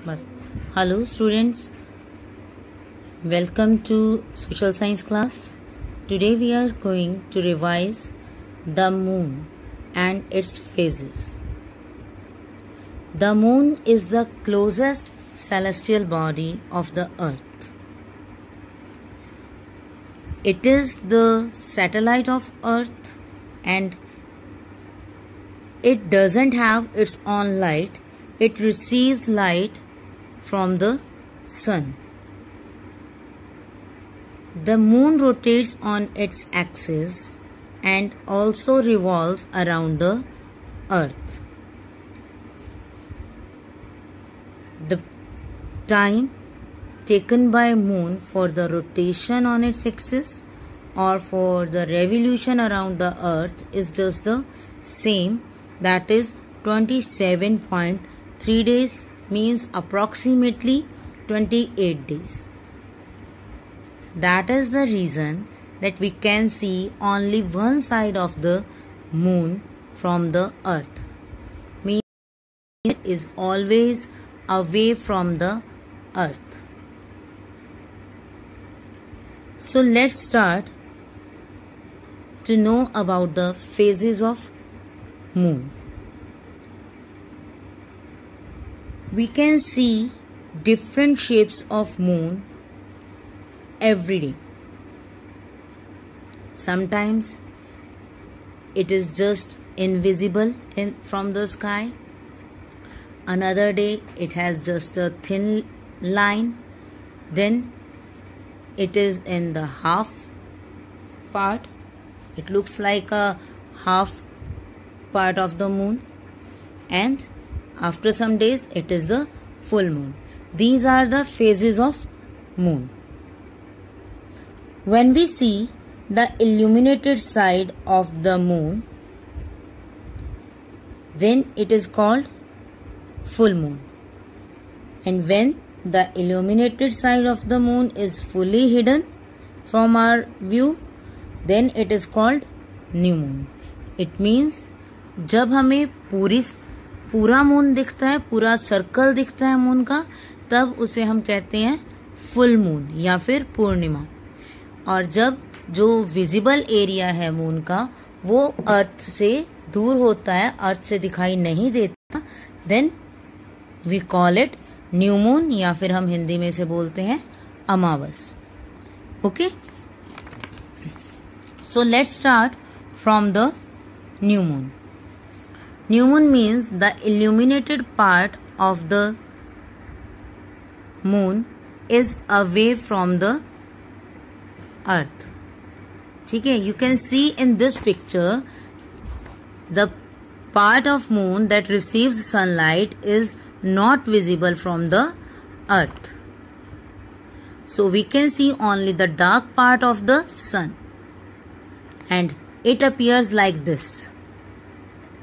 बस hello students, welcome to social science class. Today we are going to revise the moon and its phases. The moon is the closest celestial body of the earth. It is the satellite of earth and it doesn't have its own light. It receives light from the sun. The moon rotates on its axis and also revolves around the earth. The time taken by moon for the rotation on its axis or for the revolution around the earth is just the same, that is 27.3 days, means approximately 28 days. That is the reason that we can see only one side of the moon from the earth. Means it is always away from the earth. So let's start to know about the phases of moon. We can see different shapes of moon every day. Sometimes it is just invisible from the sky. Another day it has just a thin line. Then it is in the half part. It looks like a half part of the moon. And after some days it is the full moon. These are the phases of moon. When we see the illuminated side of the moon, then it is called full moon. And when the illuminated side of the moon is fully hidden from our view, then it is called new moon. It means जब हमें पूरा moon दिखता है, पूरा circle दिखता है moon का, तब उसे हम कहते हैं फुल मून या फिर पूर्णिमा. और जब जो विजिबल एरिया है मून का वो अर्थ से दूर होता है, अर्थ से दिखाई नहीं देता, then we call it new moon या फिर हम हिंदी में से बोलते हैं अमावस. Okay, so let's start from the new moon. New moon means the illuminated part of the moon is away from the earth. ठीक है, you can see in this picture the part of moon that receives sunlight is not visible from the earth. So we can see only the dark part of the sun and it appears like this.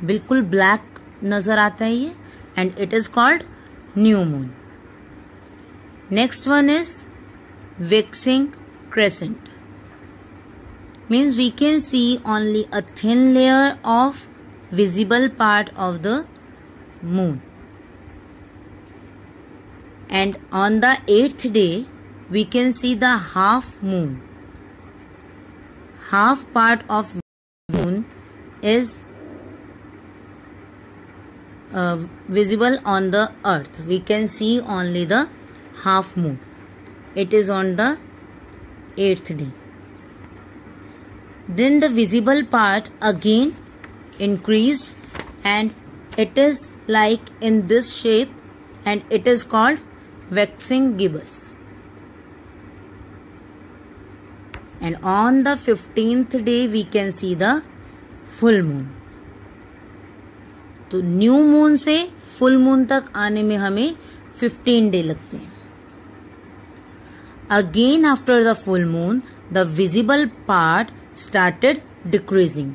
बिल्कुल black नजर आता है ये, and it is called new moon. Next one is waxing crescent. Means we can see only a thin layer of visible part of the moon. And on the 8th day we can see the half moon. Half part of moon is visible on the earth. We can see only the half moon. It is on the 8th day. Then the visible part again increased and it is like in this shape and it is called waxing gibbous. And on the 15th day we can see the full moon. तो new moon से full moon तक आने में हमें 15 day लगते हैं. Again after the full moon the visible part started decreasing.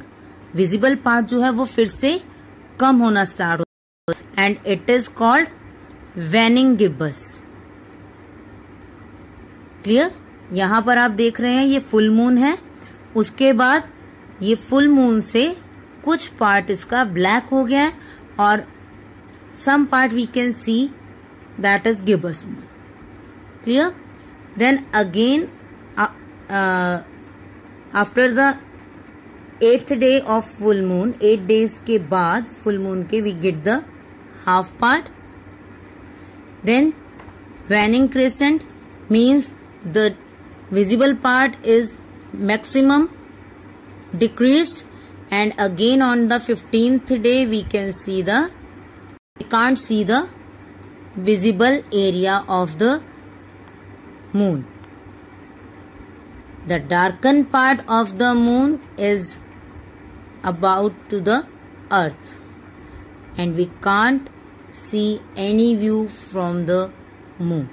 Visible part जो है वो फिर से कम होना स्टार्ट हो and it is called waning gibbous. Clear? यहां पर आप देख रहे हैं ये फुल मून है. उसके बाद ये फुल मून से कुछ पार्ट इसका ब्लैक हो गया है और some part we can see that is gibbous moon. Clear? Then again after the 8th day of full moon, 8 days के बाद full moon के we get the half part. Then waning crescent means the visible part is maximum decreased, and again on the 15th day we can't see the visible area of the moon. The darkened part of the moon is about to the earth, and we can't see any view from the moon.